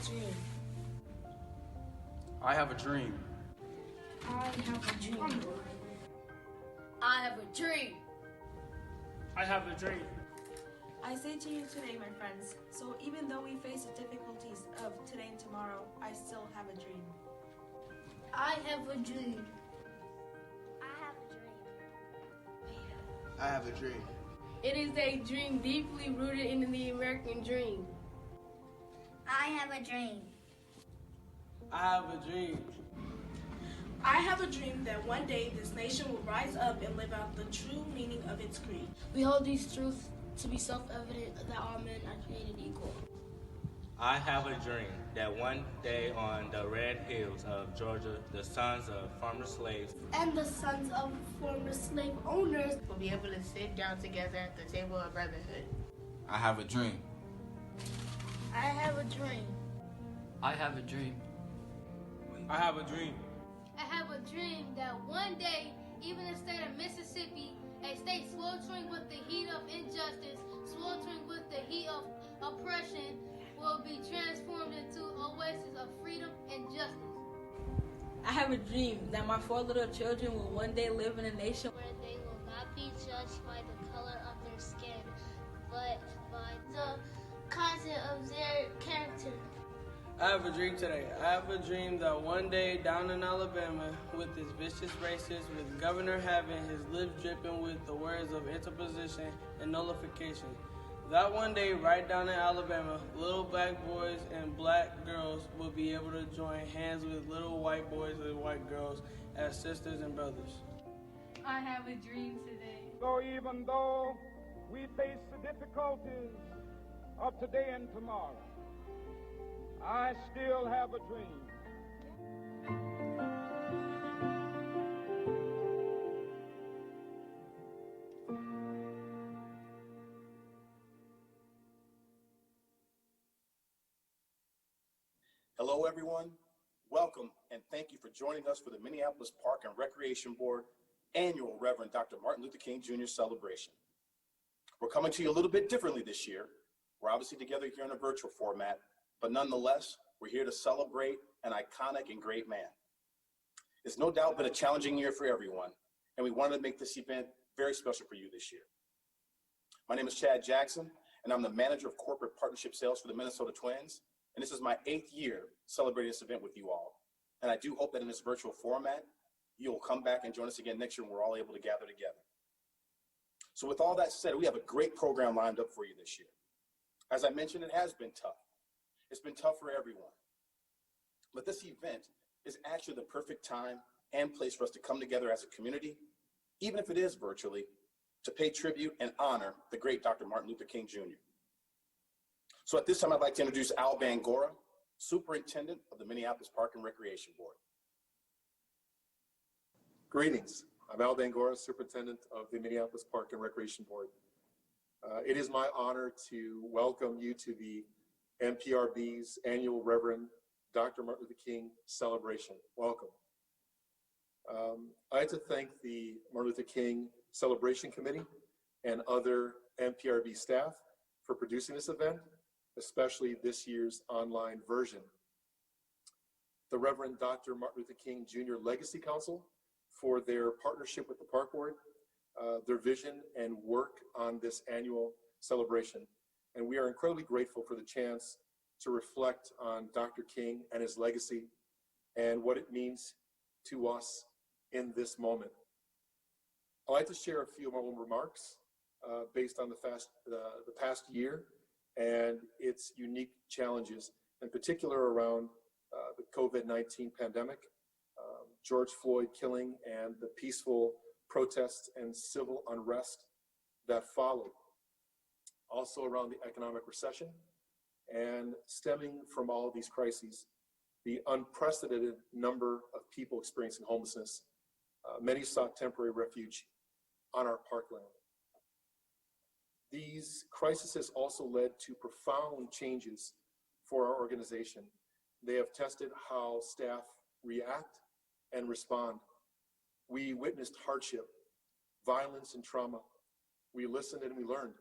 dream. I have a dream. I have a dream. I have a dream. I have a dream. I say to you today, my friends, so even though we face the difficulties of today and tomorrow, I still have a dream. I have a dream. I have a dream. I have a dream. It is a dream deeply rooted in the American dream. I have a dream. I have a dream. I have a dream that one day this nation will rise up and live out the true meaning of its creed. We hold these truths to be self-evident that all men are created equal. I have a dream that one day on the red hills of Georgia, the sons of former slaves And the sons of former slave owners will be able to sit down together at the table of brotherhood. I have a dream. I have a dream. I have a dream. I have a dream. I have a dream that one day, even the state of Mississippi, a state sweltering with the heat of injustice, sweltering with the heat of oppression, will be transformed into oasis of freedom and justice. I have a dream that my 4 little children will one day live in a nation Where they will not be judged by the color of their skin, but by the content of their character. I have a dream today. I have a dream that one day down in Alabama, with its vicious racists, with Governor having his lips dripping with the words of interposition and nullification, that one day right down in Alabama, little black boys and black girls will be able to join hands with little white boys and white girls as sisters and brothers. I have a dream today. So even though we face the difficulties of today and tomorrow, I still have a dream. Hello, everyone. Welcome, and thank you for joining us for the Minneapolis Park and Recreation Board annual Reverend Dr. Martin Luther King Jr. celebration. We're coming to you a little bit differently this year. We're obviously together here in a virtual format, but nonetheless, we're here to celebrate an iconic and great man. It's no doubt been a challenging year for everyone, and we wanted to make this event very special for you this year. My name is Chad Jackson, and I'm the manager of corporate partnership sales for the Minnesota Twins, and this is my 8th year celebrating this event with you all. And I do hope that in this virtual format, you'll come back and join us again next year when we're all able to gather together. So with all that said, we have a great program lined up for you this year. As I mentioned, it has been tough. It's been tough for everyone. But this event is actually the perfect time and place for us to come together as a community, even if it is virtually, to pay tribute and honor the great Dr. Martin Luther King Jr. So at this time, I'd like to introduce Al Bangora, Superintendent of the Minneapolis Park and Recreation Board. Greetings. I'm Al Bangora, Superintendent of the Minneapolis Park and Recreation Board. It is my honor to welcome you to the MPRB's annual Reverend Dr. Martin Luther King celebration. Welcome. I'd like to thank the Martin Luther King Celebration Committee and other MPRB staff for producing this event, especially this year's online version. The Reverend Dr. Martin Luther King Jr. Legacy Council for their partnership with the Park Board, their vision and work on this annual celebration. And we are incredibly grateful for the chance to reflect on Dr. King and his legacy and what it means to us in this moment. I'd like to share a few of my own remarks based on the past year and its unique challenges, in particular around the COVID-19 pandemic, George Floyd killing, and the peaceful protests and civil unrest that followed. Also around the economic recession, and stemming from all of these crises, the unprecedented number of people experiencing homelessness. Many sought temporary refuge on our parkland. These crises also led to profound changes for our organization. They have tested how staff react and respond. We witnessed hardship, violence, and trauma. We listened and we learned.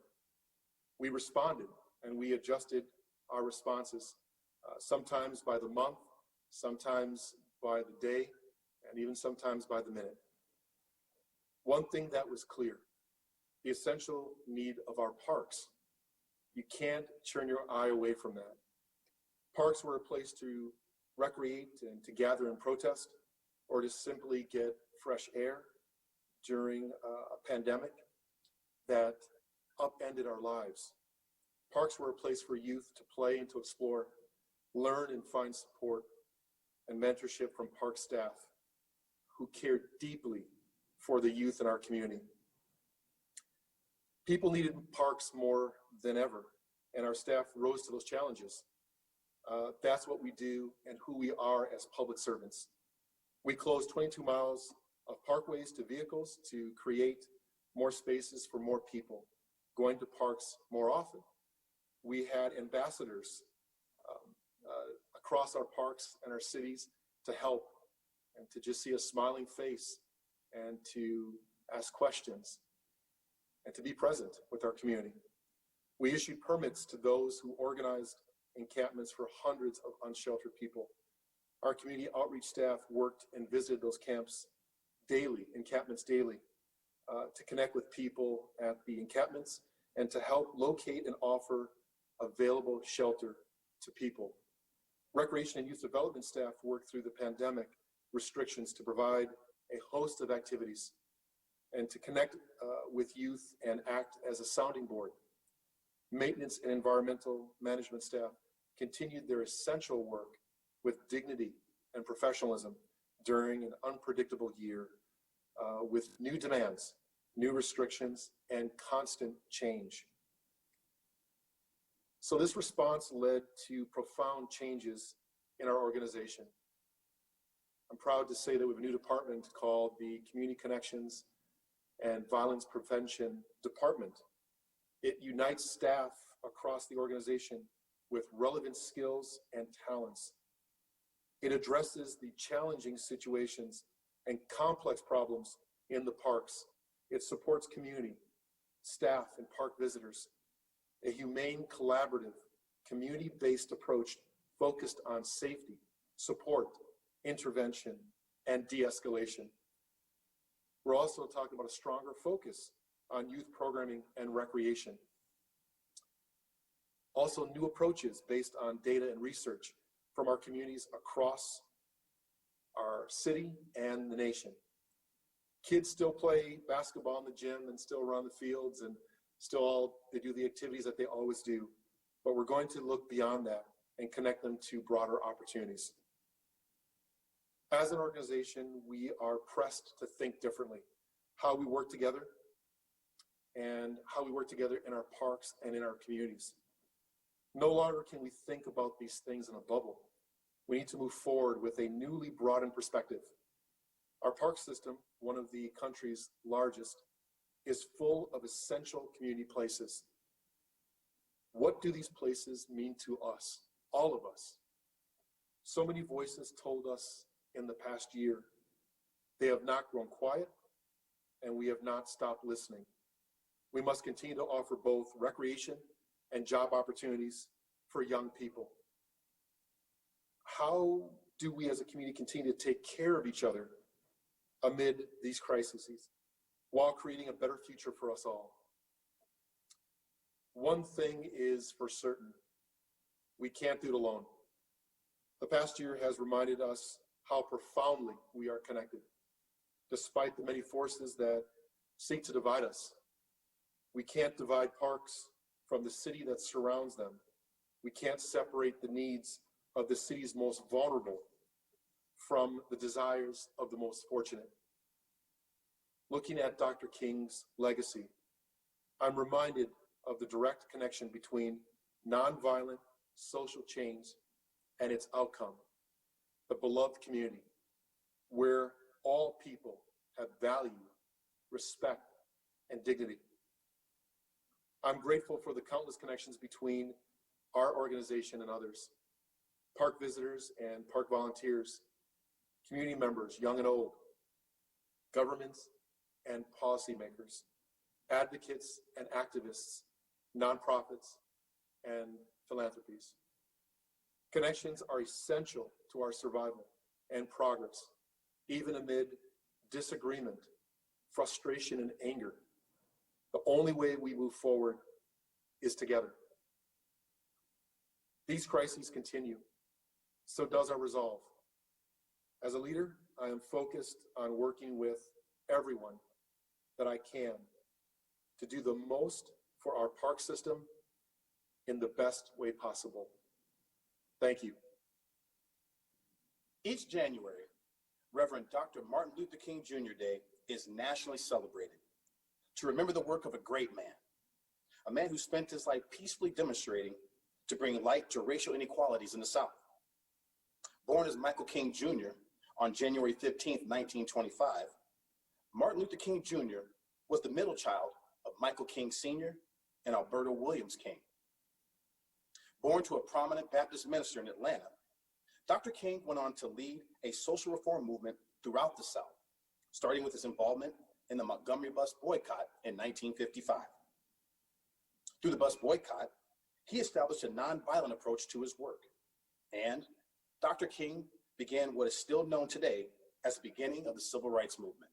We responded and we adjusted our responses sometimes by the month, sometimes by the day, and even sometimes by the minute. One thing that was clear, the essential need of our parks. You can't turn your eye away from that. Parks were a place to recreate and to gather and protest, or to simply get fresh air during a pandemic that upended our lives. Parks were a place for youth to play and to explore, learn and find support and mentorship from park staff who cared deeply for the youth in our community. People needed parks more than ever, and our staff rose to those challenges. That's what we do and who we are as public servants. We closed 22 miles of parkways to vehicles to create more spaces for more people, going to parks more often. We had ambassadors across our parks and our cities to help and to just see a smiling face and to ask questions and to be present with our community. We issued permits to those who organized encampments for hundreds of unsheltered people. Our community outreach staff worked and visited those camps daily, encampments daily, to connect with people at the encampments and to help locate and offer available shelter to people. Recreation and youth development staff worked through the pandemic restrictions to provide a host of activities and to connect with youth and act as a sounding board. Maintenance and environmental management staff continued their essential work with dignity and professionalism during an unpredictable year with new demands, new restrictions, and constant change. So this response led to profound changes in our organization. I'm proud to say that we have a new department called the Community Connections and Violence Prevention Department. It unites staff across the organization with relevant skills and talents. It addresses the challenging situations and complex problems in the parks. It supports community, staff, and park visitors. A humane, collaborative, community-based approach focused on safety, support, intervention, and de-escalation. We're also talking about a stronger focus on youth programming and recreation. Also, new approaches based on data and research from our communities across our city and the nation. Kids still play basketball in the gym and still run the fields and they do the activities that they always do. But we're going to look beyond that and connect them to broader opportunities. As an organization, we are pressed to think differently, how we work together and how we work together in our parks and in our communities. No longer can we think about these things in a bubble. We need to move forward with a newly broadened perspective. Our park system, one of the country's largest, is full of essential community places. What do these places mean to us, all of us? So many voices told us in the past year. They have not grown quiet, and we have not stopped listening. We must continue to offer both recreation and job opportunities for young people. How do we as a community continue to take care of each other amid these crises while creating a better future for us all? One thing is for certain, we can't do it alone. The past year has reminded us how profoundly we are connected. Despite the many forces that seek to divide us, we can't divide parks from the city that surrounds them. We can't separate the needs of the city's most vulnerable from the desires of the most fortunate. Looking at Dr. King's legacy, I'm reminded of the direct connection between nonviolent social change and its outcome, the beloved community, where all people have value, respect, and dignity. I'm grateful for the countless connections between our organization and others, park visitors and park volunteers, community members, young and old, governments and policymakers, advocates and activists, nonprofits, and philanthropies. Connections are essential to our survival and progress, even amid disagreement, frustration, and anger. The only way we move forward is together. These crises continue, so does our resolve. As a leader, I am focused on working with everyone that I can to do the most for our park system in the best way possible. Thank you. Each January, Reverend Dr. Martin Luther King Jr. Day is nationally celebrated to remember the work of a great man, a man who spent his life peacefully demonstrating to bring light to racial inequalities in the South. Born as Michael King Jr. on January 15, 1925, Martin Luther King Jr. was the middle child of Michael King Sr. and Alberta Williams King. Born to a prominent Baptist minister in Atlanta, Dr. King went on to lead a social reform movement throughout the South, starting with his involvement in the Montgomery bus boycott in 1955. Through the bus boycott, he established a nonviolent approach to his work, and Dr. King began what is still known today as the beginning of the Civil Rights Movement.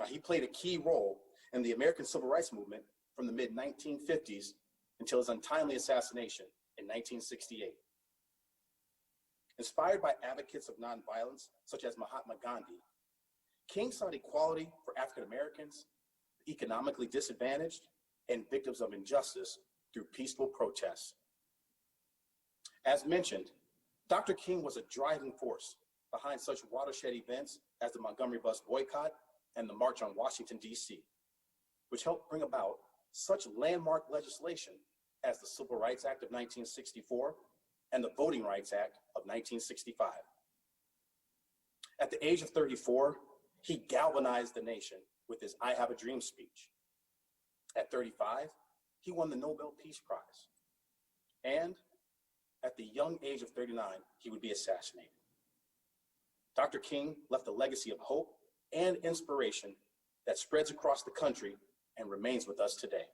He played a key role in the American Civil Rights Movement from the mid-1950s until his untimely assassination in 1968. Inspired by advocates of nonviolence, such as Mahatma Gandhi, King sought equality for African Americans, economically disadvantaged, and victims of injustice through peaceful protests. As mentioned, Dr. King was a driving force behind such watershed events as the Montgomery bus boycott and the March on Washington, D.C., which helped bring about such landmark legislation as the Civil Rights Act of 1964 and the Voting Rights Act of 1965. At the age of 34, he galvanized the nation with his I Have a Dream speech. At 35, he won the Nobel Peace Prize. And at the young age of 39, he would be assassinated. Dr. King left a legacy of hope and inspiration that spreads across the country and remains with us today.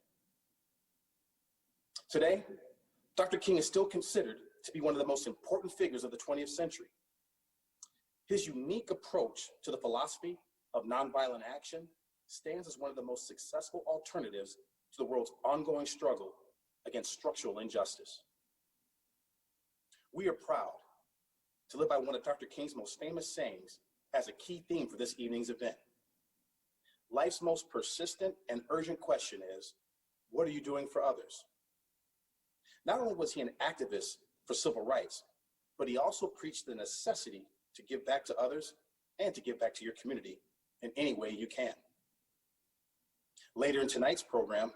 Today, Dr. King is still considered to be one of the most important figures of the 20th century. His unique approach to the philosophy of nonviolent action stands as one of the most successful alternatives to the world's ongoing struggle against structural injustice. We are proud to live by one of Dr. King's most famous sayings as a key theme for this evening's event. Life's most persistent and urgent question is, what are you doing for others? Not only was he an activist for civil rights, but he also preached the necessity to give back to others and to give back to your community in any way you can. Later in tonight's program,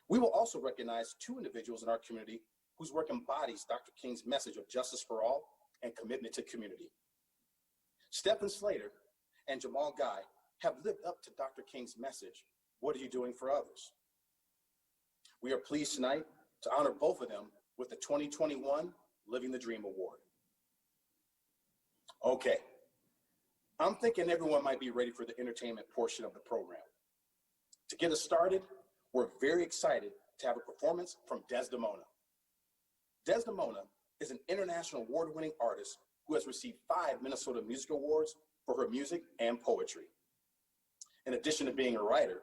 we will also recognize two individuals in our community whose work embodies Dr. King's message of justice for all and commitment to community. Stephen Slater and Jamal Guy have lived up to Dr. King's message, what are you doing for others? We are pleased tonight to honor both of them with the 2021 Living the Dream Award. Okay, I'm thinking everyone might be ready for the entertainment portion of the program. To get us started, we're very excited to have a performance from Desdemona. Desdemona is an international award-winning artist who has received 5 Minnesota Music Awards for her music and poetry. In addition to being a writer,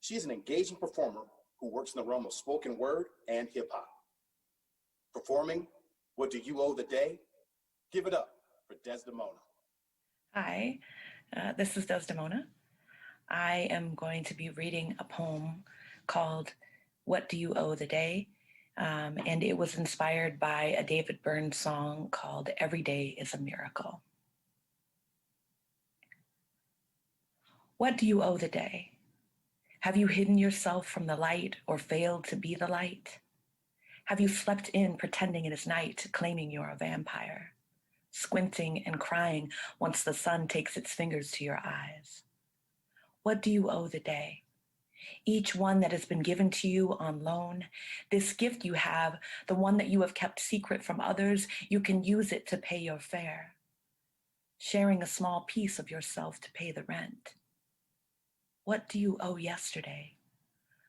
she is an engaging performer who works in the realm of spoken word and hip hop. Performing What Do You Owe the Day? Give it up for Desdemona. Hi, this is Desdemona. I am going to be reading a poem called What Do You Owe the Day? And it was inspired by a David Byrne song called Every Day is a Miracle. What do you owe the day? Have you hidden yourself from the light or failed to be the light? Have you slept in pretending it is night, claiming you're a vampire, squinting and crying once the sun takes its fingers to your eyes? What do you owe the day? Each one that has been given to you on loan, this gift you have, the one that you have kept secret from others, you can use it to pay your fare, sharing a small piece of yourself to pay the rent. What do you owe yesterday?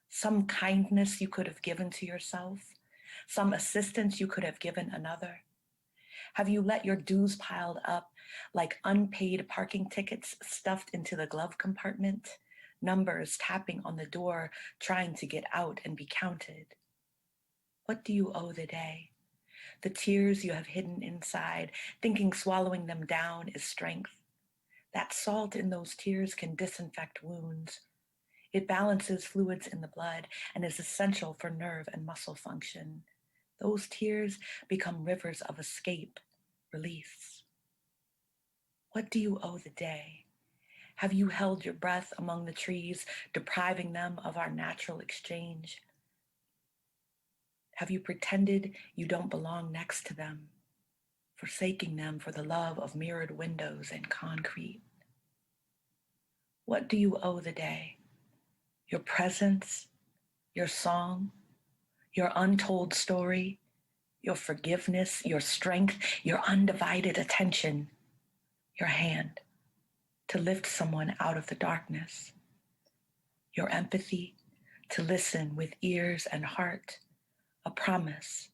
Some kindness you could have given to yourself, some assistance you could have given another, Have you let your dues piled up like unpaid parking tickets stuffed into the glove compartment? Numbers tapping on the door, trying to get out and be counted. What do you owe the day? The tears you have hidden inside, thinking swallowing them down is strength. That salt in those tears can disinfect wounds. It balances fluids in the blood and is essential for nerve and muscle function. Those tears become rivers of escape, release. What do you owe the day? Have you held your breath among the trees, depriving them of our natural exchange? Have you pretended you don't belong next to them, forsaking them for the love of mirrored windows and concrete? What do you owe the day? Your presence, your song, your untold story, your forgiveness, your strength, your undivided attention, your hand to lift someone out of the darkness, your empathy to listen with ears and heart, a promise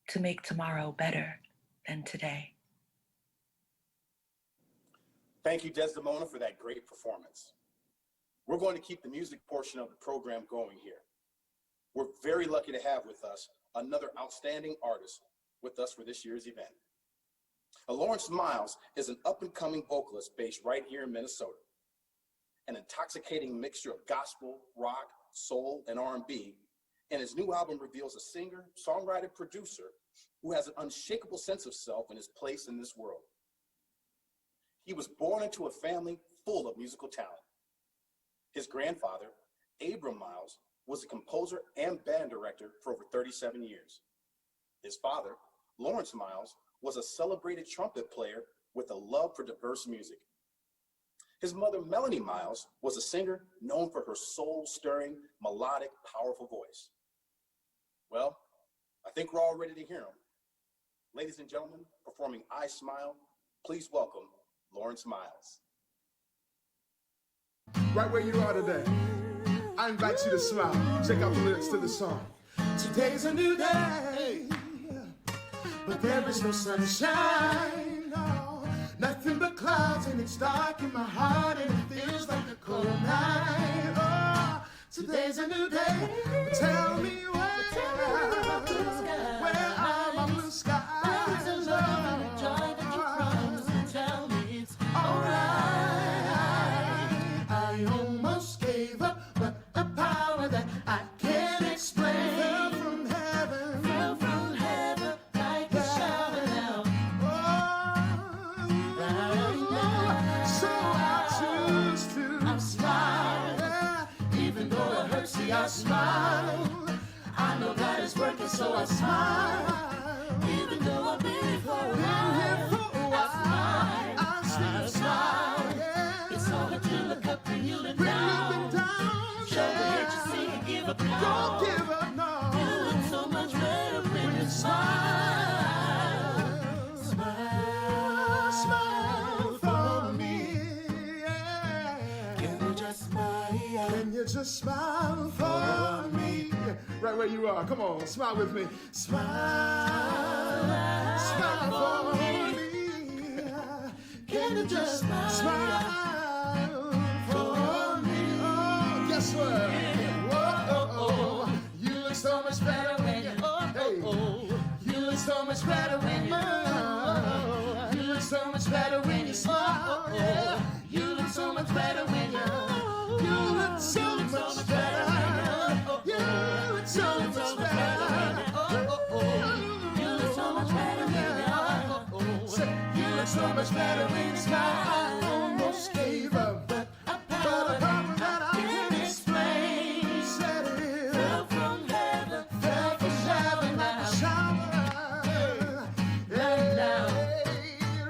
to make tomorrow better than today. Thank you, Desdemona, for that great performance. We're going to keep the music portion of the program going here. We're very lucky to have with us another outstanding artist with us for this year's event. Lawrence Miles is an up-and-coming vocalist based right here in Minnesota. An intoxicating mixture of gospel, rock, soul, and R&B, and his new album reveals a singer, songwriter, producer who has an unshakable sense of self and his place in this world. He was born into a family full of musical talent. His grandfather, Abram Miles, was a composer and band director for over 37 years. His father, Lawrence Miles, was a celebrated trumpet player with a love for diverse music. His mother, Melanie Miles, was a singer known for her soul-stirring, melodic, powerful voice. Well, I think we're all ready to hear him. Ladies and gentlemen, performing I Smile, please welcome Lawrence Miles. Right where you are today, I invite you to smile. Check out the lyrics to the song. Today's a new day, but there is no sunshine, no. Nothing but clouds, and it's dark in my heart, and it feels like a cold night. Oh, today's a new day, but tell me where are my blue skies? Where's the love and the joy that you promised? And tell me it's alright. I almost gave up, but a power that I can't explain fell from heaven like a shower now. So I choose to smile, even though it hurts. See, I smile. I know God is working, so I smile. Even though I've been here for a while, I smile. I still smile. It's so hard to look up and you look down. Show me that you see and give up now. Don't give up, no. You look so much better when you smile. Smile, smile for me. Can you just smile? Can you just smile for me? Right where you are. Come on, smile with me. Smile, smile for me. Can you just smile for me? Oh, guess what? Whoa, you look so much better when you. Hey, you look so much better when you. You look so much better when you smile. Yeah. You look so much better when you. You look so much better. You look so much better. You look so much better when you look so much better when you smile. I almost gave up, but a power that I can't explain said it fell from heaven like a shower. Right now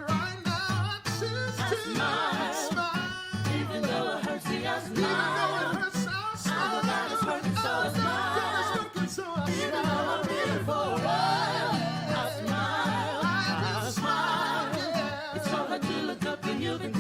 I choose to smile. Even though it hurts, see, I smile. You can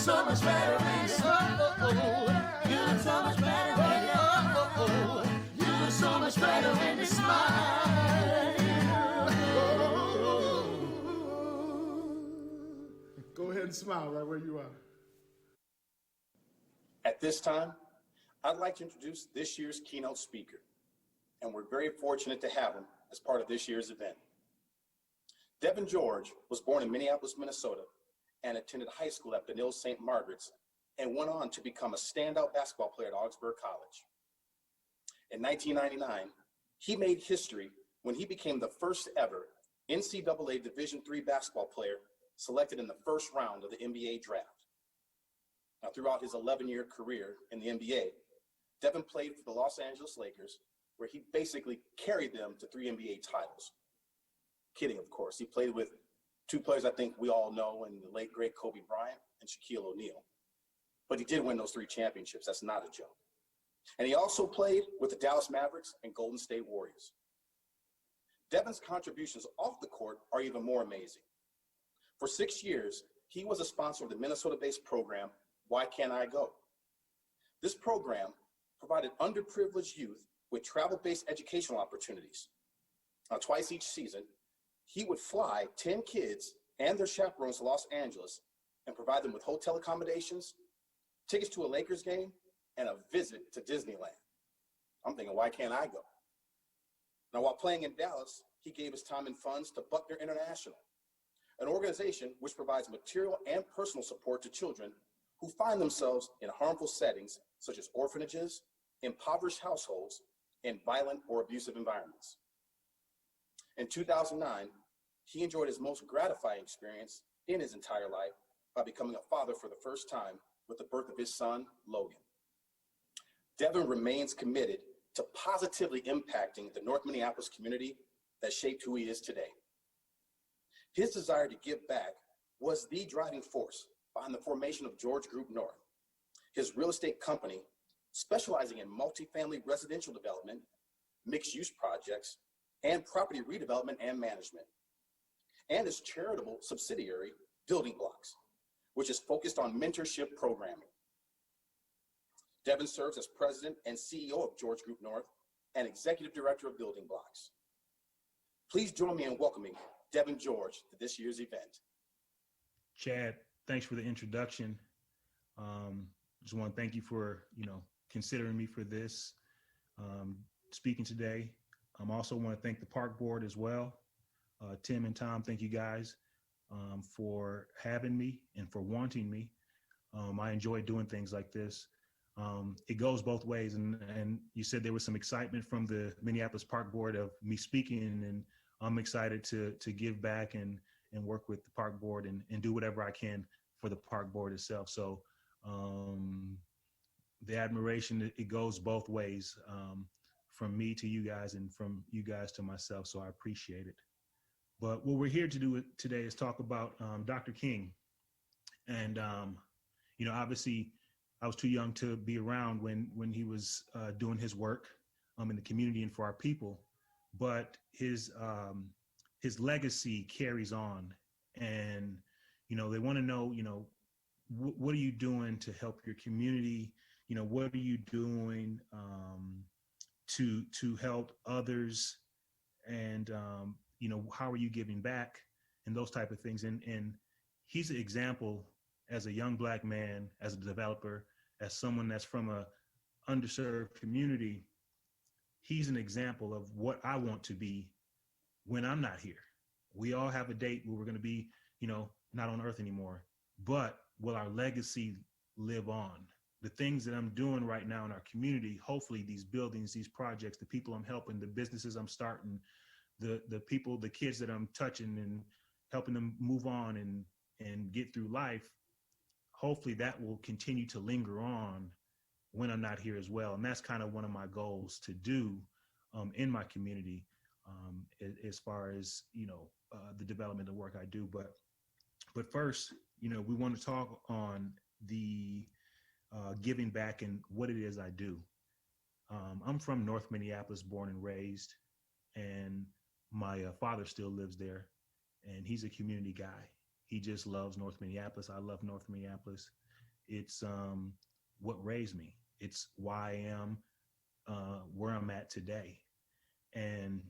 so much better when you, you look so much better when you, you look so much better when you smile. Go ahead and smile right where you are. At this time, I'd like to introduce this year's keynote speaker, and we're very fortunate to have him as part of this year's event. Devin George was born in Minneapolis, Minnesota, and attended high school at Benilde St. Margaret's, and went on to become a standout basketball player at Augsburg College. In 1999, he made history when he became the first ever NCAA Division III basketball player selected in the first round of the NBA draft. Now, throughout his 11-year career in the NBA, Devin played for the Los Angeles Lakers, where he basically carried them to 3 NBA titles. Kidding, of course. He played with two players I think we all know, and the late, great Kobe Bryant and Shaquille O'Neal. But he did win those 3 championships. That's not a joke. And he also played with the Dallas Mavericks and Golden State Warriors. Devin's contributions off the court are even more amazing. For 6 years, he was a sponsor of the Minnesota-based program, Why Can't I Go? This program provided underprivileged youth with travel-based educational opportunities. Now, twice each season, he would fly 10 kids and their chaperones to Los Angeles and provide them with hotel accommodations, tickets to a Lakers game, and a visit to Disneyland. I'm thinking, why can't I go? Now, while playing in Dallas, he gave his time and funds to Buckner International, an organization which provides material and personal support to children who find themselves in harmful settings such as orphanages, impoverished households, and violent or abusive environments. In 2009, he enjoyed his most gratifying experience in his entire life by becoming a father for the first time with the birth of his son, Logan. Devin remains committed to positively impacting the North Minneapolis community that shaped who he is today. His desire to give back was the driving force behind the formation of George Group North, his real estate company specializing in multifamily residential development, mixed-use projects, and property redevelopment and management, and his charitable subsidiary, Building Blocks, which is focused on mentorship programming. Devin serves as president and CEO of George Group North and executive director of Building Blocks. Please join me in welcoming Devin George to this year's event. Chad, thanks for the introduction. Just want to thank you for, considering me for this, speaking today. I also want to thank the park board as well. Tim and Tom, thank you guys for having me and for wanting me. I enjoy doing things like this. It goes both ways, and you said there was some excitement from the Minneapolis Park Board of me speaking, and I'm excited to give back and work with the park board and do whatever I can for the park board itself. So the admiration, it goes both ways, from me to you guys and from you guys to myself. So I appreciate it. But what we're here to do today is talk about Dr. King. And, obviously I was too young to be around when he was doing his work in the community and for our people. But his legacy carries on, and they want to know what are you doing to help your community? What are you doing to help others, and how are you giving back, and those type of things. And he's an example as a young Black man, as a developer, as someone that's from a underserved community. He's an example of what I want to be when I'm not here. We all have a date where we're going to be, not on earth anymore, but will our legacy live on? The things that I'm doing right now in our community, hopefully these buildings, these projects, the people I'm helping, the businesses I'm starting, the people, the kids that I'm touching and helping them move on and get through life, hopefully that will continue to linger on when I'm not here as well. And that's kind of one of my goals to do in my community, as far as, the development of work I do. But first, we want to talk on the giving back and what it is I do. I'm from North Minneapolis, born and raised, and my father still lives there, and he's a community guy. He just loves North Minneapolis. I love North Minneapolis. It's what raised me. It's why I am where I'm at today. And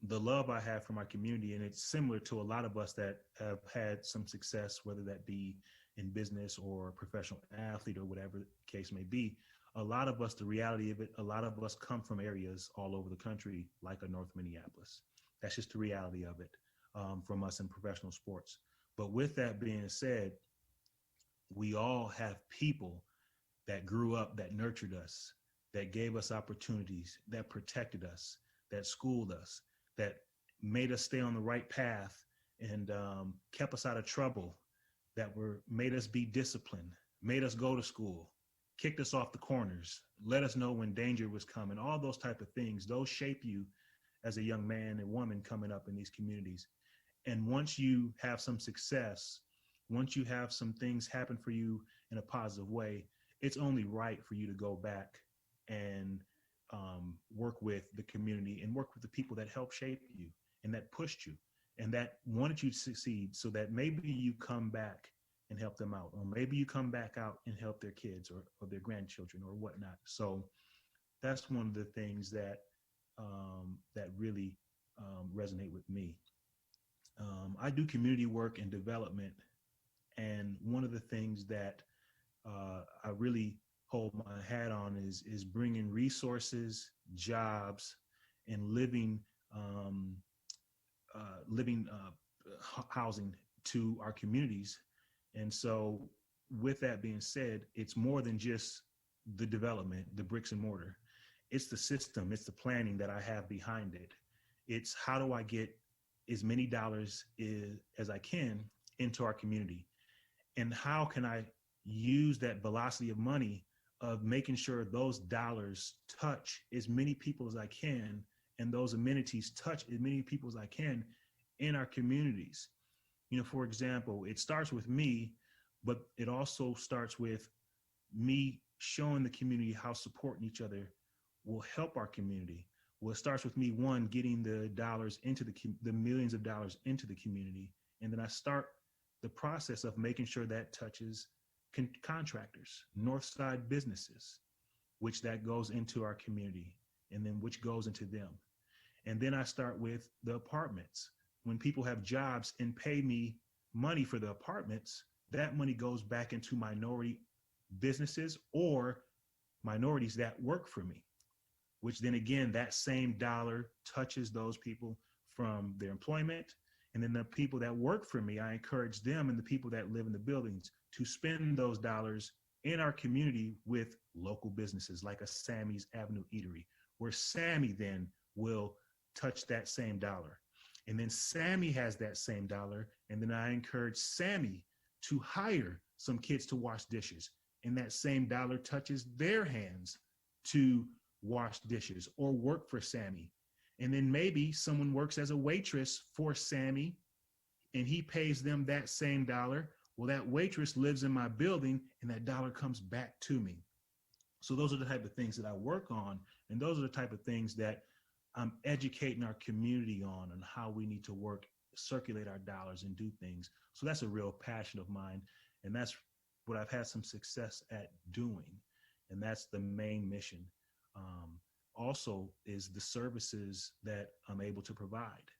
the love I have for my community, and it's similar to a lot of us that have had some success, whether that be in business or professional athlete or whatever the case may be. A lot of us, the reality of it, a lot of us come from areas all over the country, like a North Minneapolis. That's just the reality of it from us in professional sports. But with that being said, we all have people that grew up, that nurtured us, that gave us opportunities, that protected us, that schooled us, that made us stay on the right path and kept us out of trouble, that made us be disciplined, made us go to school, kicked us off the corners, let us know when danger was coming. All those type of things, those shape you as a young man and woman coming up in these communities. And once you have some success, once you have some things happen for you in a positive way, it's only right for you to go back and work with the community and work with the people that helped shape you and that pushed you and that wanted you to succeed, so that maybe you come back and help them out, or maybe you come back out and help their kids or their grandchildren or whatnot. So that's one of the things that that really resonate with me. I do community work and development, and one of the things that I really hold my hat on is bringing resources, jobs, and living housing to our communities. And so with that being said, it's more than just the development, the bricks and mortar. It's the system, it's the planning that I have behind it. It's how do I get as many dollars as I can into our community? And how can I use that velocity of money of making sure those dollars touch as many people as I can, and those amenities touch as many people as I can in our communities? You know, for example, it starts with me, but it also starts with me showing the community how supporting each other will help our community. Well, it starts with me, one, getting the dollars into the millions of dollars into the community. And then I start the process of making sure that touches contractors, north side businesses, which that goes into our community, and then which goes into them. And then I start with the apartments. When people have jobs and pay me money for the apartments, that money goes back into minority businesses or minorities that work for me, which then again, that same dollar touches those people from their employment. And then the people that work for me, I encourage them and the people that live in the buildings to spend those dollars in our community with local businesses like a Sammy's Avenue Eatery, where Sammy then will touch that same dollar. And then Sammy has that same dollar. And then I encourage Sammy to hire some kids to wash dishes. And that same dollar touches their hands to wash dishes or work for Sammy. And then maybe someone works as a waitress for Sammy and he pays them that same dollar. Well, that waitress lives in my building and that dollar comes back to me. So those are the type of things that I work on. And those are the type of things that I'm educating our community on how we need to work, circulate our dollars and do things. So that's a real passion of mine. And that's what I've had some success at doing. And that's the main mission. Also is the services that I'm able to provide.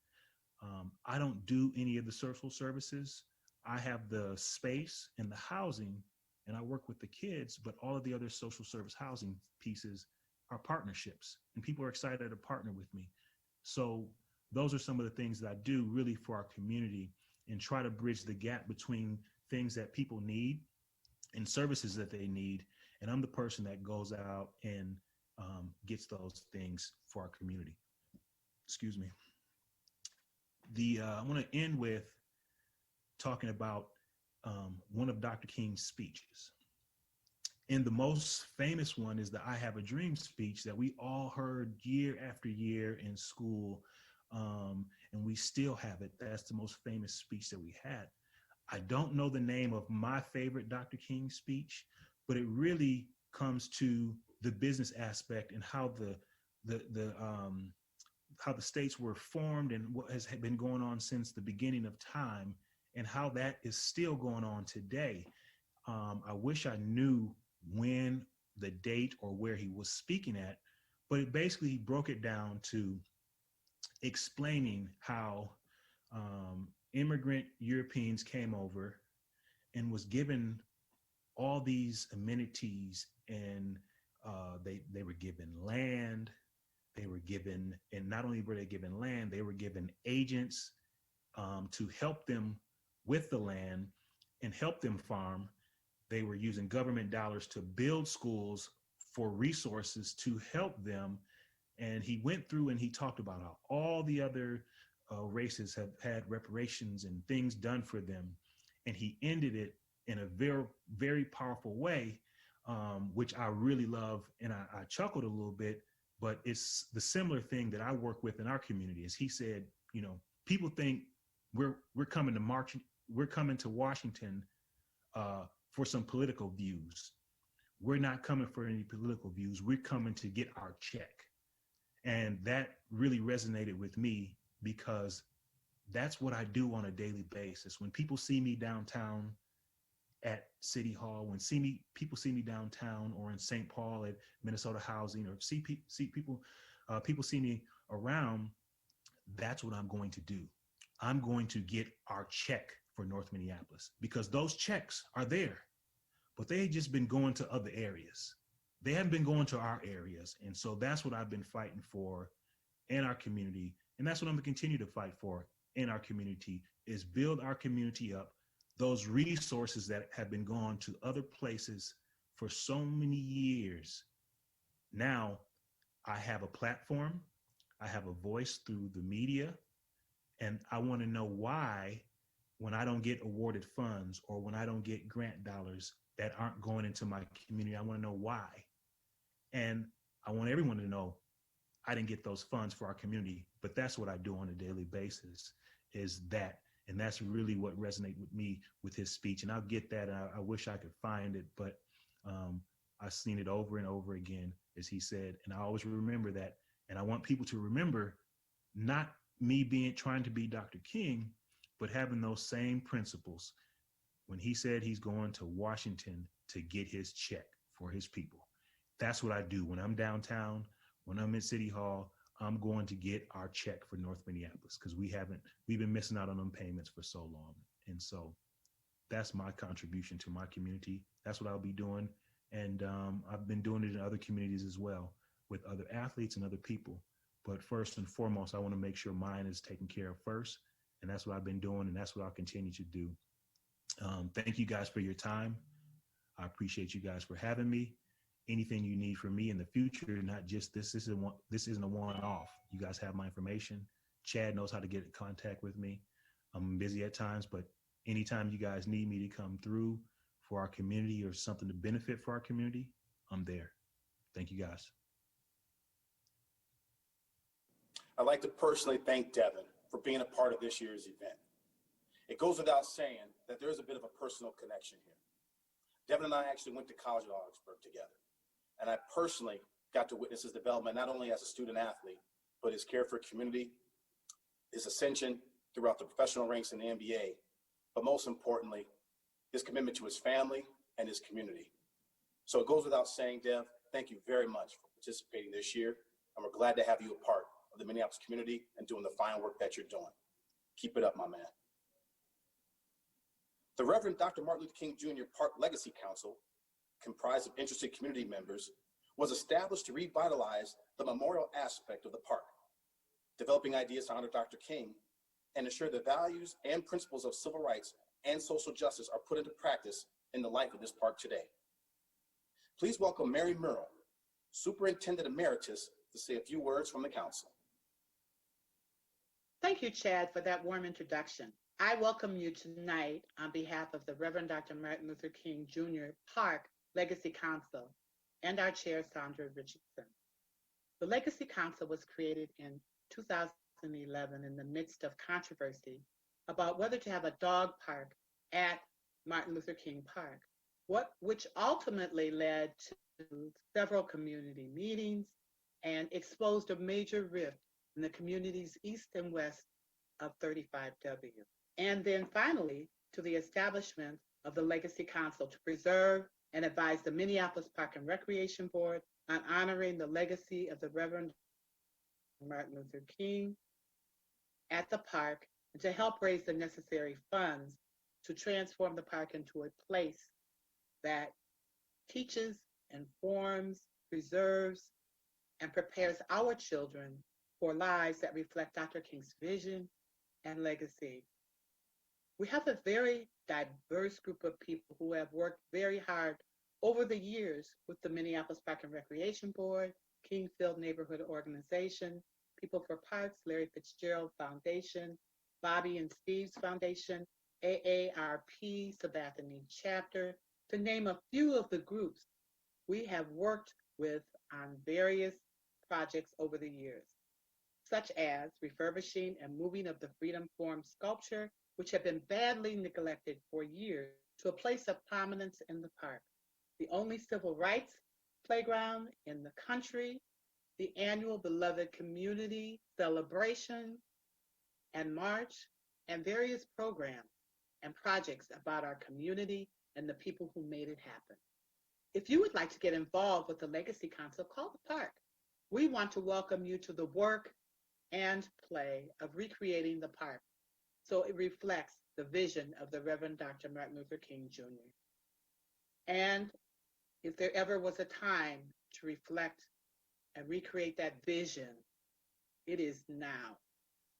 I don't do any of the social services. I have the space and the housing, and I work with the kids, but all of the other social service housing pieces are partnerships, and people are excited to partner with me. So those are some of the things that I do really for our community and try to bridge the gap between things that people need and services that they need. And I'm the person that goes out and gets those things for our community. Excuse me. I want to end with talking about one of Dr. King's speeches. And the most famous one is the I Have a Dream speech that we all heard year after year in school. And we still have it. That's the most famous speech that we had. I don't know the name of my favorite Dr. King speech, but it really comes to the business aspect and how how the states were formed and what has been going on since the beginning of time and how that is still going on today. I wish I knew when, the date, or where he was speaking at, but it basically broke it down to explaining how immigrant Europeans came over and was given all these amenities, and they were given land. They were given, and not only were they given land, they were given agents to help them with the land and help them farm. They were using government dollars to build schools for resources to help them. And he went through and he talked about how all the other races have had reparations and things done for them. And he ended it in a very, very powerful way, which I really love. And I chuckled a little bit, but it's the similar thing that I work with in our community. As he said, you know, people think we're coming to march, we're coming to Washington for some political views. We're not coming for any political views. We're coming to get our check. And that really resonated with me because that's what I do on a daily basis. When people see me downtown at City Hall, when people see me downtown or in St. Paul at Minnesota Housing, or see people see me around, that's what I'm going to do. I'm going to get our check for North Minneapolis, because those checks are there, but they just been going to other areas. They haven't been going to our areas. And so that's what I've been fighting for in our community. And that's what I'm gonna continue to fight for in our community, is build our community up. Those resources that have been gone to other places for so many years. Now I have a platform, I have a voice through the media, and I wanna know why, when I don't get awarded funds or when I don't get grant dollars that aren't going into my community, I wanna know why. And I want everyone to know I didn't get those funds for our community, but that's what I do on a daily basis, is that. And that's really what resonated with me with his speech. And I'll get that. I wish I could find it, but I've seen it over and over again, as he said. And I always remember that. And I want people to remember, not me trying to be Dr. King, but having those same principles. When he said he's going to Washington to get his check for his people, that's what I do. When I'm downtown, when I'm in City Hall, I'm going to get our check for North Minneapolis, because we've been missing out on them payments for so long. And so that's my contribution to my community. That's what I'll be doing. And I've been doing it in other communities as well, with other athletes and other people. But first and foremost, I want to make sure mine is taken care of first. And that's what I've been doing, and that's what I'll continue to do. Thank you guys for your time. I appreciate you guys for having me. Anything you need from me in the future, not just this isn't a one-off. You guys have my information. Chad knows how to get in contact with me. I'm busy at times, but anytime you guys need me to come through for our community or something to benefit for our community, I'm there. Thank you guys. I'd like to personally thank Devin for being a part of this year's event. It goes without saying that there's a bit of a personal connection here. Devin and I actually went to college at Augsburg together. And I personally got to witness his development, not only as a student athlete, but his care for community, his ascension throughout the professional ranks in the NBA, but most importantly, his commitment to his family and his community. So it goes without saying, Dev, thank you very much for participating this year. And we're glad to have you a part of the Minneapolis community and doing the fine work that you're doing. Keep it up, my man. The Reverend Dr. Martin Luther King Jr. Park Legacy Council, comprised of interested community members, was established to revitalize the memorial aspect of the park, developing ideas to honor Dr. King and ensure the values and principles of civil rights and social justice are put into practice in the life of this park today. Please welcome Mary Murrell, Superintendent Emeritus, to say a few words from the council. Thank you, Chad, for that warm introduction. I welcome you tonight on behalf of the Reverend Dr. Martin Luther King Jr. Park Legacy Council and our chair, Sandra Richardson. The Legacy Council was created in 2011 in the midst of controversy about whether to have a dog park at Martin Luther King Park, which ultimately led to several community meetings and exposed a major rift in the communities east and west of 35W. And then finally, to the establishment of the Legacy Council to preserve and advise the Minneapolis Park and Recreation Board on honoring the legacy of the Reverend Martin Luther King at the park and to help raise the necessary funds to transform the park into a place that teaches, informs, preserves, and prepares our children for lives that reflect Dr. King's vision and legacy. We have a very diverse group of people who have worked very hard over the years with the Minneapolis Park and Recreation Board, Kingfield Neighborhood Organization, People for Parks, Larry Fitzgerald Foundation, Bobby and Steve's Foundation, AARP, Sabathani Chapter, to name a few of the groups we have worked with on various projects over the years, such as refurbishing and moving of the Freedom Forum sculpture, which had been badly neglected for years, to a place of prominence in the park, the only civil rights playground in the country, the annual Beloved Community Celebration and March, and various programs and projects about our community and the people who made it happen. If you would like to get involved with the Legacy Council, call the park. We want to welcome you to the work and play of recreating the park so it reflects the vision of the Reverend Dr. Martin Luther King Jr. And if there ever was a time to reflect and recreate that vision, it is now.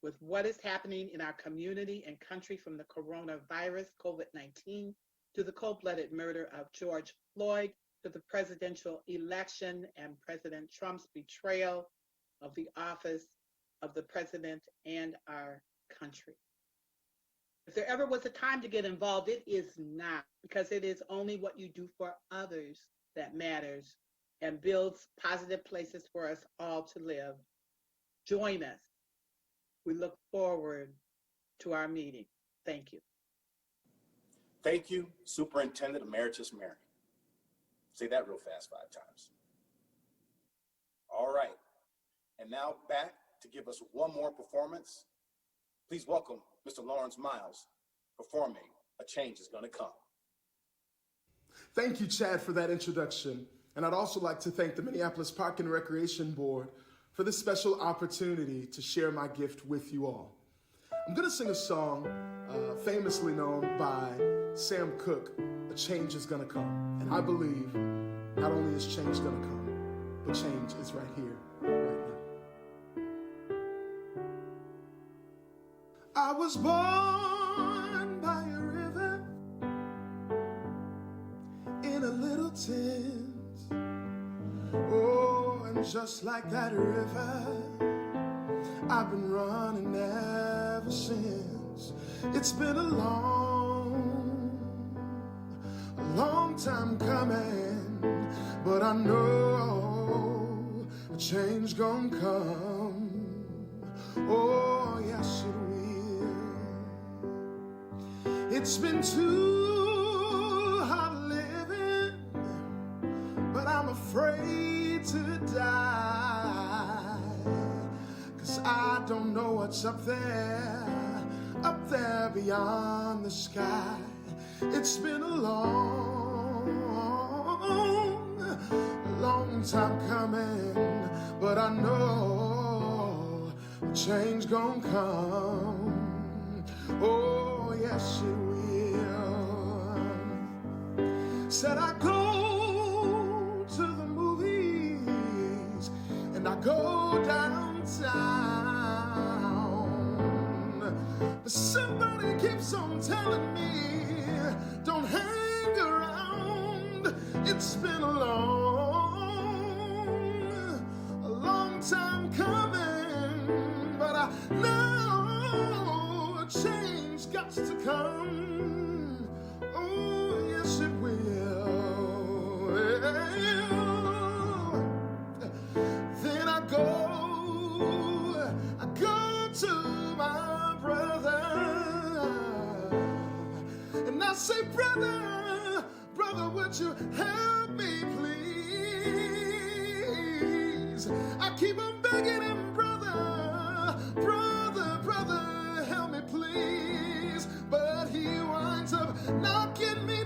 With what is happening in our community and country, from the coronavirus, COVID-19, to the cold-blooded murder of George Floyd, to the presidential election and President Trump's betrayal of the office of the president and our country. If there ever was a time to get involved, it is now, because it is only what you do for others that matters and builds positive places for us all to live. Join us. We look forward to our meeting. Thank you. Thank you, Superintendent Emeritus Mary. Say that real fast 5 times. All right. And now back to give us one more performance. Please welcome Mr. Lawrence Miles performing A Change Is Gonna Come. Thank you, Chad, for that introduction. And I'd also like to thank the Minneapolis Park and Recreation Board for this special opportunity to share my gift with you all. I'm gonna sing a song famously known by Sam Cooke, A Change Is Gonna Come. And I believe not only is change gonna come, but change is right here, right now. I was born by a river in a little tent. Oh, and just like that river, I've been running ever since. It's been a long time coming, but I know a change gonna come. Oh, yes it will. It's been too hard living, but I'm afraid to die, 'cause I don't know what's up there beyond the sky. It's been a long time coming, but I know a change gonna come. Oh, yes it will. Said I go to the movies and I go downtown, but somebody keeps on telling me, don't hang around. It's been a long time coming, but I know a change got to come. Oh, yes it will. Then I go to my brother, and I say, brother, would you help me, please? I keep on begging him, brother, help me, please. But he winds up knocking me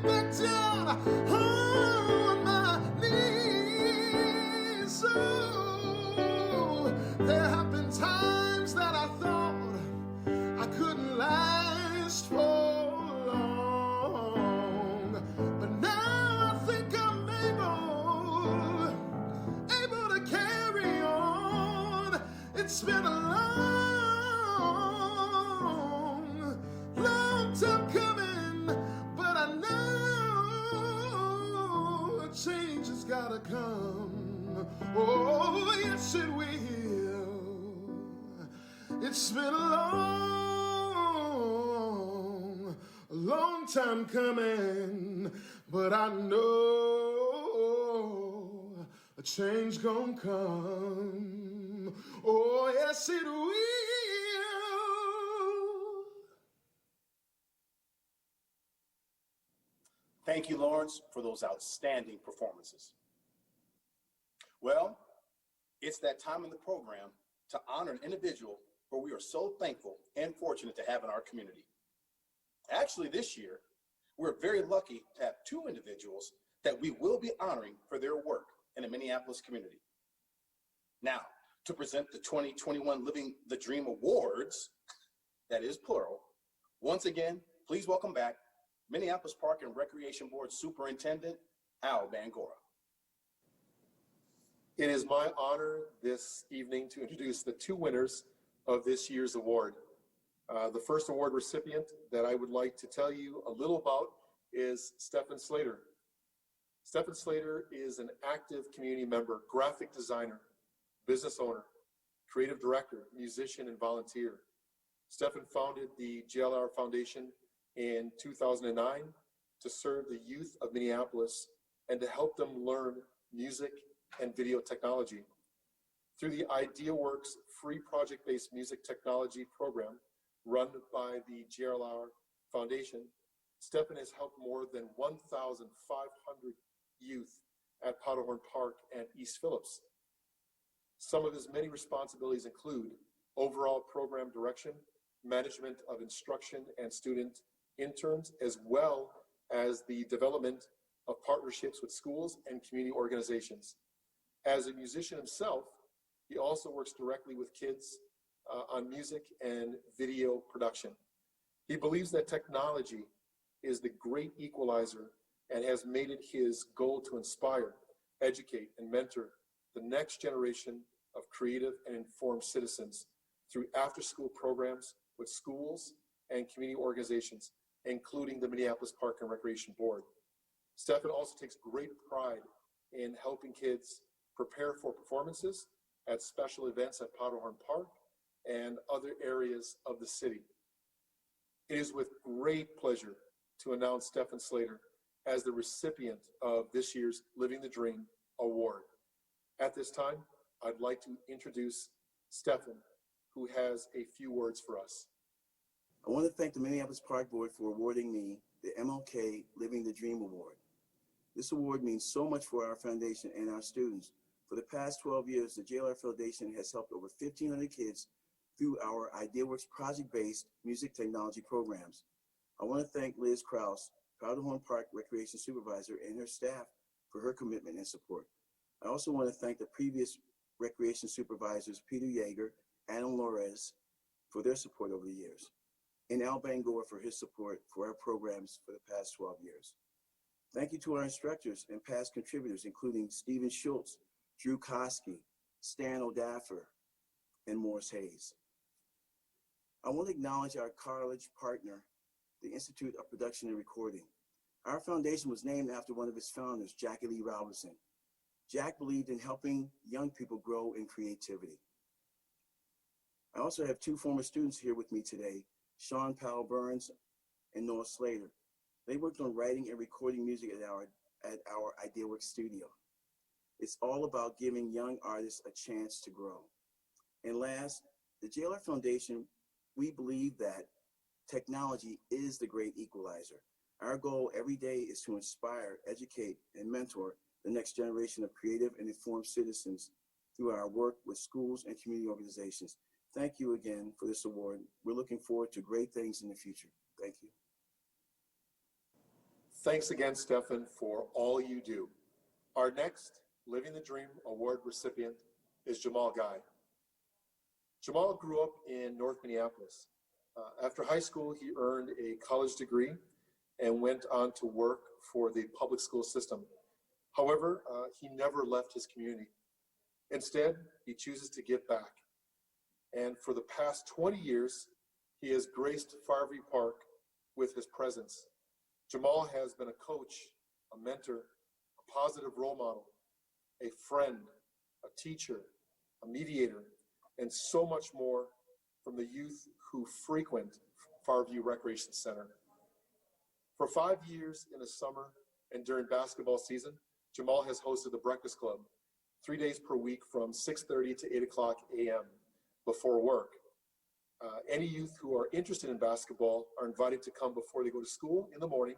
been a long time coming, but I know a change has gotta come. Oh, yes, it will. It's been a long time coming, but I know a change gonna come. Oh, yes, it will. Thank you, Lawrence, for those outstanding performances. Well, it's that time in the program to honor an individual who we are so thankful and fortunate to have in our community. Actually, this year, we're very lucky to have two individuals that we will be honoring for their work in the Minneapolis community. Now, to present the 2021 Living the Dream Awards, that is plural, once again, please welcome back Minneapolis Park and Recreation Board Superintendent Al Bangora. It is my honor this evening to introduce the two winners of this year's award. The first award recipient that I would like to tell you a little about is Stephen Slater. Stephen Slater is an active community member, graphic designer, business owner, creative director, musician, and volunteer. Stephen founded the JLR Foundation in 2009 to serve the youth of Minneapolis and to help them learn music and video technology. Through the IdeaWorks free project-based music technology program run by the JLR Foundation, Stephen has helped more than 1,500 youth at Powderhorn Park and East Phillips. Some of his many responsibilities include overall program direction, management of instruction and student interns, as well as the development of partnerships with schools and community organizations. As a musician himself, he also works directly with kids on music and video production. He believes that technology is the great equalizer and has made it his goal to inspire, educate, and mentor the next generation of creative and informed citizens through after-school programs with schools and community organizations, including the Minneapolis Park and Recreation Board. Stephen also takes great pride in helping kids prepare for performances at special events at Powderhorn Park and other areas of the city. It is with great pleasure to announce Stephen Slater as the recipient of this year's Living the Dream Award. At this time, I'd like to introduce Stephen, who has a few words for us. I want to thank the Minneapolis Park Board for awarding me the MLK Living the Dream Award. This award means so much for our foundation and our students. For the past 12 years, the JLR Foundation has helped over 1,500 kids through our IdeaWorks project-based music technology programs. I want to thank Liz Krause, Powderhorn Park Recreation Supervisor, and her staff for her commitment and support. I also want to thank the previous recreation supervisors, Peter Yeager, Adam Lores, for their support over the years, and Al Bangor for his support for our programs for the past 12 years. Thank you to our instructors and past contributors, including Stephen Schultz, Drew Koski, Stan O'Daffer, and Morris Hayes. I want to acknowledge our college partner, the Institute of Production and Recording. Our foundation was named after one of its founders, Jackie Lee Robinson. Jack believed in helping young people grow in creativity. I also have two former students here with me today, Sean Powell Burns and Noah Slater. They worked on writing and recording music at our IdeaWorks studio. It's all about giving young artists a chance to grow. And last, the JLR Foundation, we believe that technology is the great equalizer. Our goal every day is to inspire, educate, and mentor the next generation of creative and informed citizens through our work with schools and community organizations. Thank you again for this award. We're looking forward to great things in the future. Thank you. Thanks again, Stephen, for all you do. Our next Living the Dream Award recipient is Jamal Guy. Jamal grew up in North Minneapolis. After high school, he earned a college degree and went on to work for the public school system. However, he never left his community. Instead, he chooses to give back. And for the past 20 years, he has graced Farview Park with his presence. Jamal has been a coach, a mentor, a positive role model, a friend, a teacher, a mediator, and so much more from the youth who frequent Farview Recreation Center. For 5 years in the summer and during basketball season, Jamal has hosted the Breakfast Club 3 days per week from 6:30 to 8 o'clock a.m. before work. Any youth who are interested in basketball are invited to come before they go to school in the morning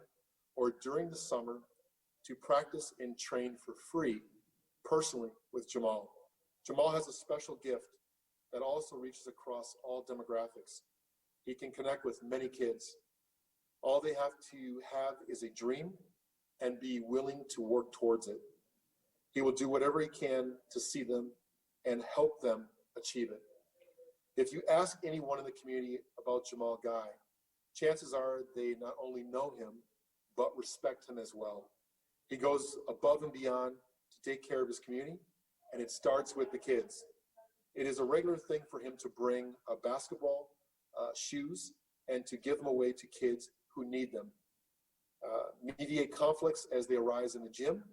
or during the summer to practice and train for free personally with Jamal. Jamal has a special gift that also reaches across all demographics. He can connect with many kids. All they have to have is a dream and be willing to work towards it. He will do whatever he can to see them and help them achieve it. If you ask anyone in the community about Jamal Guy, chances are they not only know him, but respect him as well. He goes above and beyond to take care of his community, and it starts with the kids. It is a regular thing for him to bring a basketball, shoes, and to give them away to kids who need them. Mediate conflicts as they arise in the gym,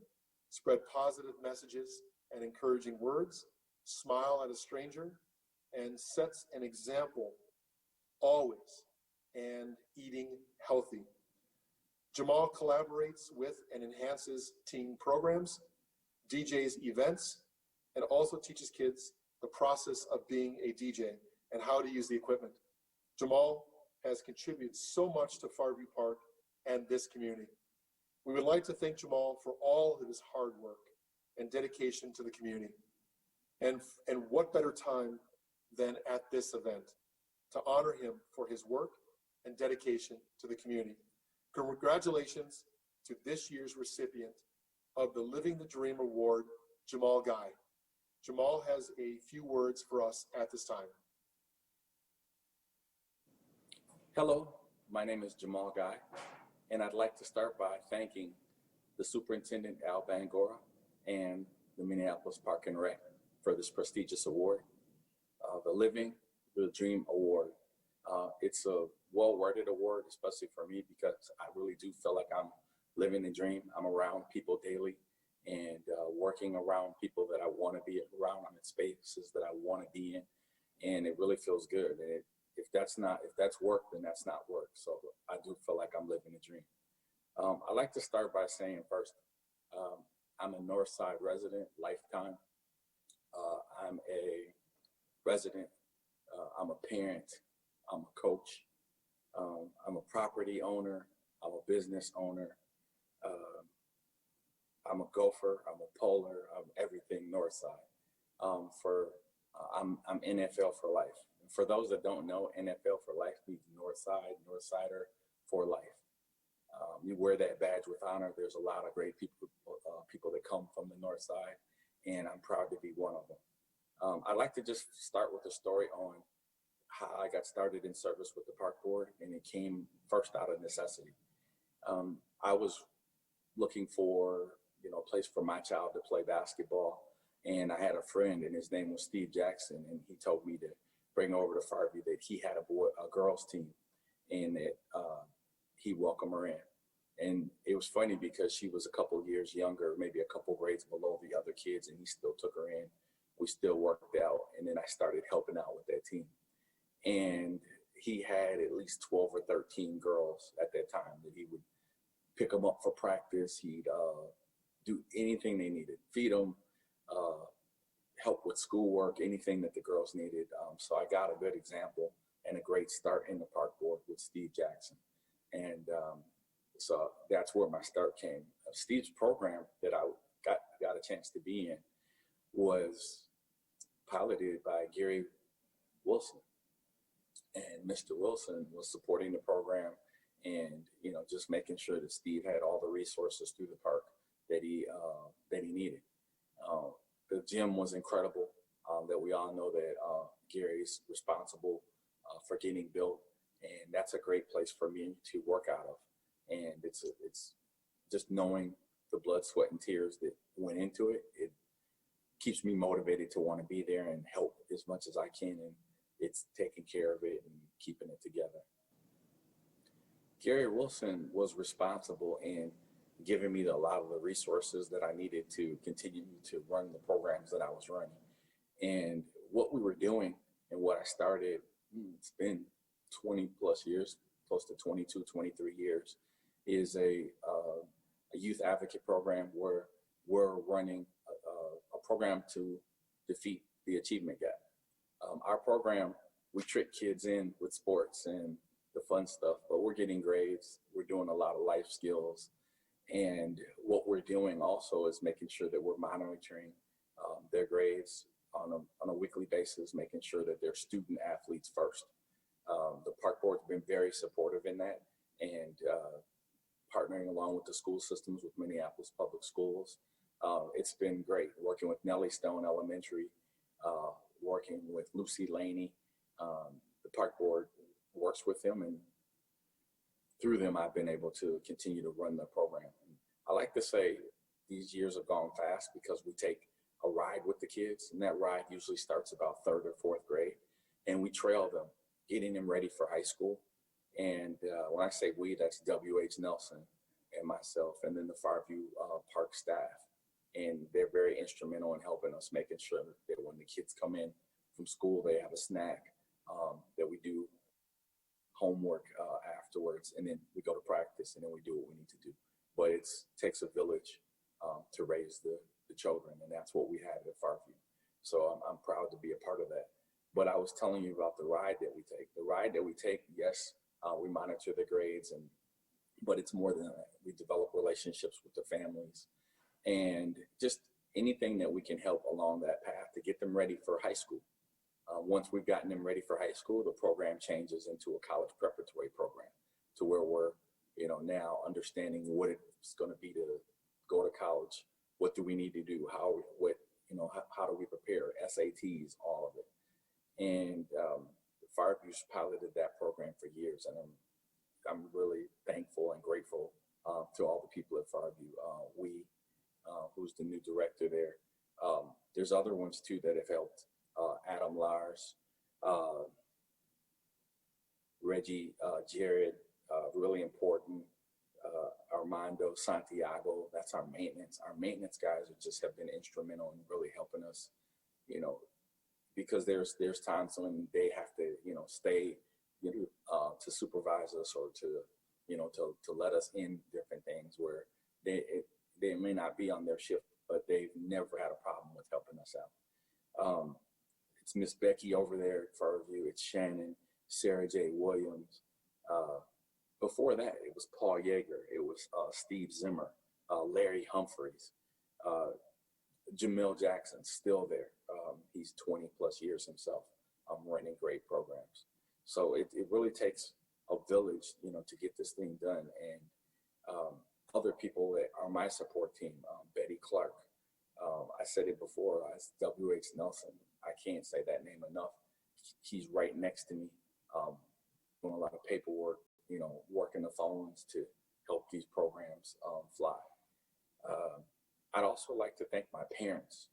spread positive messages and encouraging words, smile at a stranger, and sets an example always, and eating healthy. Jamal collaborates with and enhances team programs, DJs events, and also teaches kids the process of being a DJ and how to use the equipment. Jamal has contributed so much to Farview Park and this community. We would like to thank Jamal for all of his hard work and dedication to the community. And what better time than at this event to honor him for his work and dedication to the community. Congratulations to this year's recipient of the Living the Dream Award, Jamal Guy. Jamal has a few words for us at this time. Hello, my name is Jamal Guy, and I'd like to start by thanking the Superintendent Al Bangora and the Minneapolis Park and Rec for this prestigious award, the Living the Dream Award. It's a well-worded award, especially for me, because I really do feel like I'm living the dream. I'm around people daily and working around people that I want to be around. I'm in spaces that I want to be in, and it really feels good. And if that's work, then that's not work. So I do feel like I'm living the dream. I'd like to start by saying first, I'm a Northside resident, lifetime. I'm a resident. I'm a parent. I'm a coach. I'm a property owner. I'm a business owner. I'm a gopher. I'm a polar. I'm everything Northside. I'm NFL for life. And for those that don't know, NFL for life means Northside, Northsider for life. You wear that badge with honor. There's a lot of great people that come from the North Side, and I'm proud to be one of them. I'd like to just start with a story on how I got started in service with the park board, and it came first out of necessity. I was looking for a place for my child to play basketball, and I had a friend, and his name was Steve Jackson, and he told me to bring over to Farview that he had a girls team, and that he welcomed her in. And it was funny because she was a couple years younger, maybe a couple grades below the other kids, and he still took her in. We still worked out, and then I started helping out with that team. And he had at least 12 or 13 girls at that time that he would pick them up for practice. He'd do anything they needed, feed them, help with schoolwork, anything that the girls needed. So I got a good example and a great start in the park board with Steve Jackson. And so that's where my start came. Steve's program that I got a chance to be in was piloted by Gary Wilson. And Mr. Wilson was supporting the program and, just making sure that Steve had all the resources through the park that he needed. The gym was incredible, that we all know that Gary's responsible for getting built. And that's a great place for me to work out of. And it's just knowing the blood, sweat, and tears that went into it. It keeps me motivated to want to be there and help as much as I can. And it's taking care of it and keeping it together. Gary Wilson was responsible in giving me a lot of the resources that I needed to continue to run the programs that I was running. And what we were doing and what I started, it's been 20 plus years, close to 22, 23 years, is a youth advocate program where we're running a program to defeat the achievement gap. Our program, we trick kids in with sports and the fun stuff, but we're getting grades. We're doing a lot of life skills. And what we're doing also is making sure that we're monitoring their grades on a weekly basis, making sure that they're student athletes first. The park board's been very supportive in that, and partnering along with the school systems with Minneapolis Public Schools. It's been great working with Nellie Stone Elementary, working with Lucy Laney. The park board works with them, and through them, I've been able to continue to run the program. I like to say these years have gone fast because we take a ride with the kids, and that ride usually starts about 3rd or 4th grade, and we trail them, getting them ready for high school. And when I say we, that's W.H. Nelson and myself, and then the Farview Park staff. And they're very instrumental in helping us, making sure that when the kids come in from school, they have a snack, that we do homework afterwards, and then we go to practice, and then we do what we need to do. But it takes a village to raise the children, and that's what we have at Farview. So I'm proud to be a part of that. But I was telling you about the ride that we take. The ride that we take, yes, we monitor the grades, but it's more than that. We develop relationships with the families, and just anything that we can help along that path to get them ready for high school. Once we've gotten them ready for high school, the program changes into a college preparatory program, to where we're, now understanding what it's going to be to go to college. What do we need to do? How do we prepare? SATs, all of it. And Farview's piloted that program for years, and I'm really thankful and grateful to all the people at Farview. Who's the new director there? There's other ones too that have helped. Adam Lars, Reggie, Jared, really important. Armando Santiago, that's our maintenance. Our maintenance guys have been instrumental in really helping us, because there's times when they have to, stay, to supervise us, or to let us in different things where they may not be on their shift, but they've never had a problem with helping us out. It's Miss Becky over there at Farview. It's Shannon, Sarah J. Williams. Before that, it was Paul Yeager. It was Steve Zimmer, Larry Humphreys, Jamil Jackson, still there. He's 20 plus years himself, running great programs. So it really takes a village, to get this thing done. And other people that are my support team, Betty Clark. I said it before, it's W.H. Nelson. I can't say that name enough. He's right next to me, doing a lot of paperwork, working the phones to help these programs fly. I'd also like to thank my parents.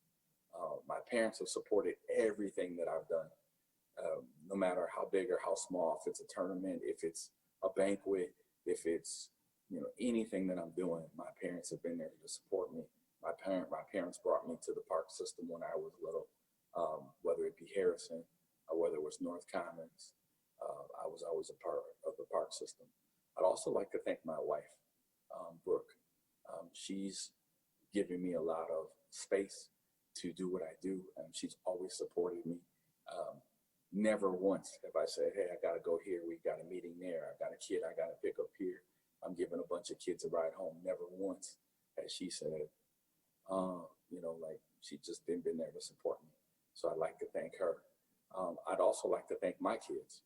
My parents have supported everything that I've done, no matter how big or how small. If it's a tournament, if it's a banquet, if it's anything that I'm doing, my parents have been there to support me. My parents brought me to the park system when I was little, whether it be Harrison or whether it was North Commons. I was always a part of the park system. I'd also like to thank my wife, Brooke. She's given me a lot of space to do what I do, and she's always supported me. Never once have I said, hey, I got to go here. We got a meeting there. I got a kid I got to pick up here. I'm giving a bunch of kids a ride home. Never once has she said, she's just been there to support me. So I'd like to thank her. I'd also like to thank my kids.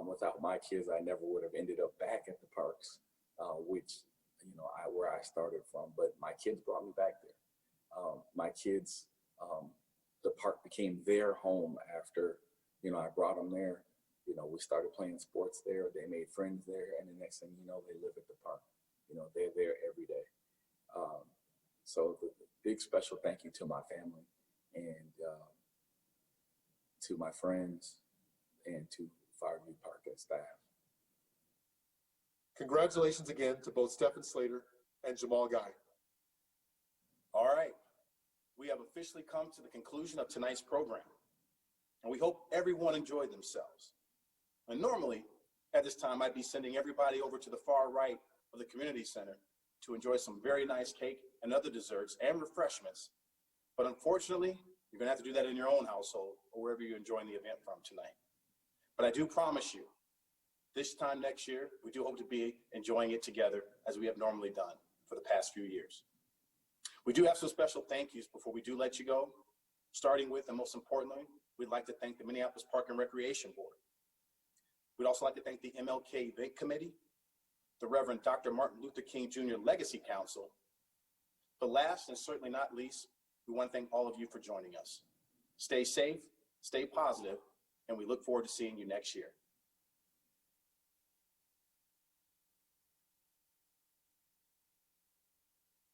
Without my kids, I never would have ended up back at the parks, which, where I started from. But my kids brought me back there. My kids, the park became their home after, I brought them there. We started playing sports there. They made friends there. And the next thing you know, they live at the park. They're there every day. So the big special thank you to my family and to my friends, and to Fireview Park and staff. Congratulations again to both Stephen Slater and Jamal Guy. All right, we have officially come to the conclusion of tonight's program, and we hope everyone enjoyed themselves. And normally, at this time, I'd be sending everybody over to the far right of the community center to enjoy some very nice cake and other desserts and refreshments. But unfortunately, you're gonna have to do that in your own household or wherever you're enjoying the event from tonight. But I do promise you, this time next year, we do hope to be enjoying it together as we have normally done for the past few years. We do have some special thank yous before we do let you go, starting with, and most importantly, we'd like to thank the Minneapolis Park and Recreation Board. We'd also like to thank the MLK Event Committee, the Reverend Dr. Martin Luther King Jr. Legacy Council. But last and certainly not least, we want to thank all of you for joining us. Stay safe, stay positive, and we look forward to seeing you next year.